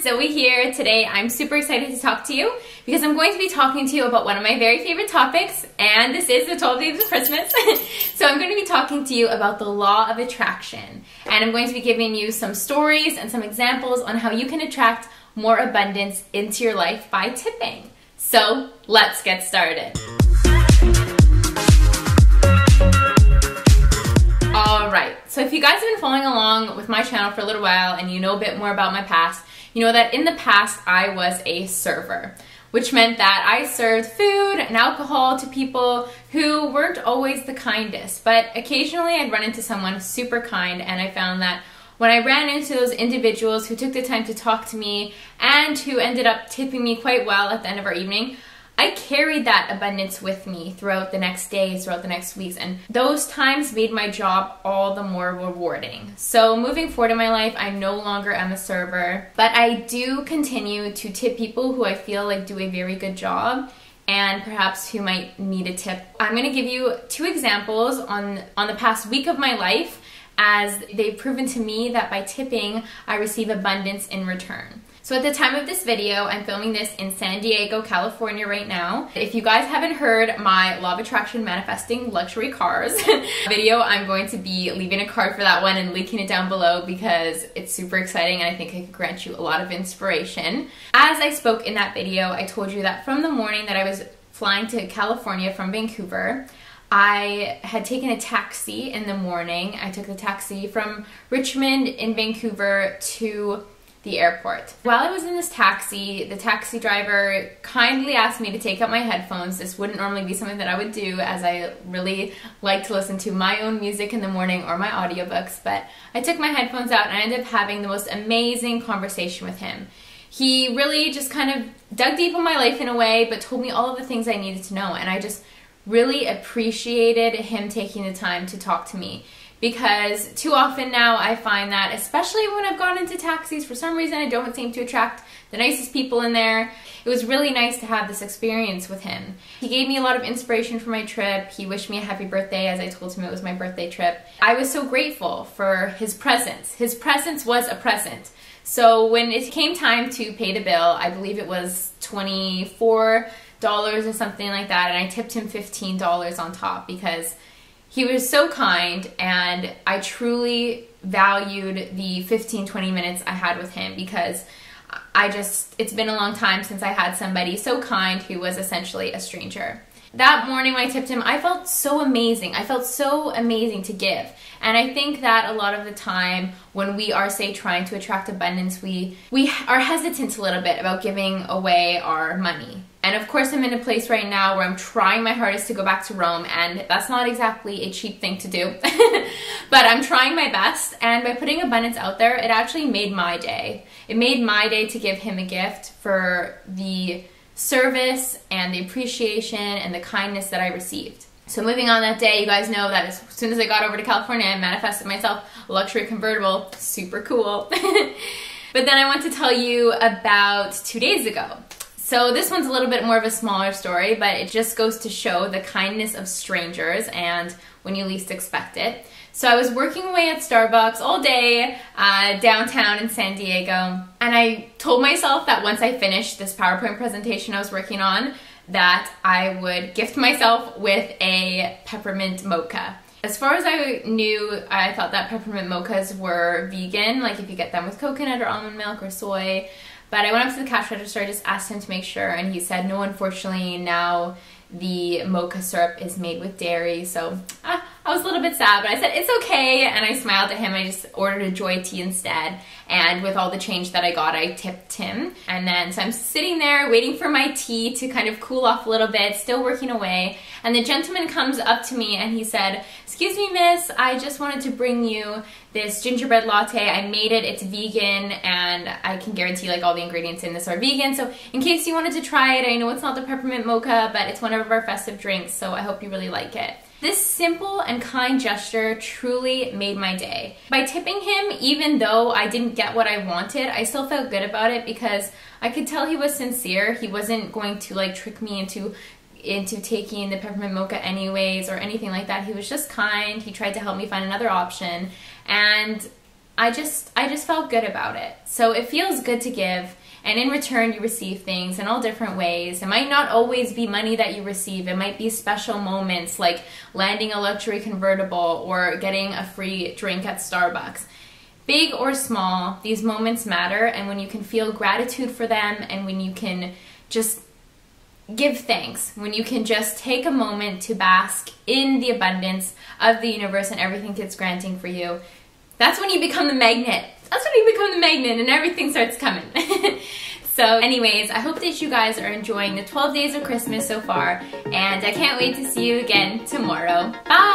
Zoey here. Today I'm super excited to talk to you because I'm going to be talking to you about one of my very favorite topics, and this is the 12 Days of Christmas. So I'm going to be talking to you about the law of attraction, and I'm going to be giving you some stories and some examples on how you can attract more abundance into your life by tipping. So let's get started. Alright, so if you guys have been following along with my channel for a little while and you know a bit more about my past, you know that in the past I was a server, which meant that I served food and alcohol to people who weren't always the kindest, but occasionally I'd run into someone super kind, and I found that when I ran into those individuals who took the time to talk to me and who ended up tipping me quite well at the end of our evening, I carried that abundance with me throughout the next days, throughout the next weeks, and those times made my job all the more rewarding. So moving forward in my life, I no longer am a server, but I do continue to tip people who I feel like do a very good job and perhaps who might need a tip. I'm going to give you two examples on the past week of my life, as they've proven to me that by tipping, I receive abundance in return. So at the time of this video, I'm filming this in San Diego, California right now. If you guys haven't heard my Law of Attraction Manifesting Luxury Cars video, I'm going to be leaving a card for that one and linking it down below because it's super exciting and I think it could grant you a lot of inspiration. As I spoke in that video, I told you that from the morning that I was flying to California from Vancouver, I had taken a taxi in the morning. I took the taxi from Richmond in Vancouver to the airport. While I was in this taxi, the taxi driver kindly asked me to take out my headphones. This wouldn't normally be something that I would do, as I really like to listen to my own music in the morning or my audiobooks, but I took my headphones out and I ended up having the most amazing conversation with him. He really just kind of dug deep in my life in a way, but told me all of the things I needed to know, and I just really appreciated him taking the time to talk to me. Because too often now I find that, especially when I've gone into taxis, for some reason I don't seem to attract the nicest people in there. It was really nice to have this experience with him. He gave me a lot of inspiration for my trip. He wished me a happy birthday as I told him it was my birthday trip. I was so grateful for his presence. His presence was a present. So when it came time to pay the bill, I believe it was $24 or something like that, and I tipped him $15 on top because he was so kind, and I truly valued the 15-20 minutes I had with him because it's been a long time since I had somebody so kind who was essentially a stranger. That morning when I tipped him, I felt so amazing. I felt so amazing to give. And I think that a lot of the time when we are, say, trying to attract abundance, we are hesitant a little bit about giving away our money. And of course, I'm in a place right now where I'm trying my hardest to go back to Rome, and that's not exactly a cheap thing to do. But I'm trying my best, and by putting abundance out there, it actually made my day. It made my day to give him a gift for the service and the appreciation and the kindness that I received. So moving on that day, you guys know that as soon as I got over to California, I manifested myself a luxury convertible. Super cool. But then I want to tell you about 2 days ago. So this one's a little bit more of a smaller story, but it just goes to show the kindness of strangers and when you least expect it. So I was working away at Starbucks all day downtown in San Diego, and I told myself that once I finished this PowerPoint presentation I was working on, that I would gift myself with a peppermint mocha. As far as I knew, I thought that peppermint mochas were vegan, like if you get them with coconut or almond milk or soy. But I went up to the cash register, I just asked him to make sure, and he said, no, unfortunately, now the mocha syrup is made with dairy. So I was a little bit sad, but I said, it's okay, and I smiled at him. I just ordered a Joy tea instead, and with all the change that I got, I tipped him. And then, so I'm sitting there waiting for my tea to kind of cool off a little bit, still working away, and the gentleman comes up to me and he said, excuse me, miss, I just wanted to bring you this gingerbread latte. I made it, it's vegan, and I can guarantee like all the ingredients in this are vegan, so in case you wanted to try it, I know it's not the peppermint mocha, but it's one of our festive drinks, so I hope you really like it. This simple and kind gesture truly made my day. By tipping him, even though I didn't get what I wanted, I still felt good about it because I could tell he was sincere. He wasn't going to like trick me into taking the peppermint mocha anyways or anything like that. He was just kind. He tried to help me find another option, and I just felt good about it. So it feels good to give, and in return you receive things in all different ways. It might not always be money that you receive. It might be special moments like landing a luxury convertible or getting a free drink at Starbucks. Big or small, these moments matter, and when you can feel gratitude for them, and when you can just give thanks, when you can just take a moment to bask in the abundance of the universe and everything it's granting for you, that's when you become the magnet. That's when you become the magnet and everything starts coming. So anyways, I hope that you guys are enjoying the 12 days of Christmas so far, and I can't wait to see you again tomorrow. Bye!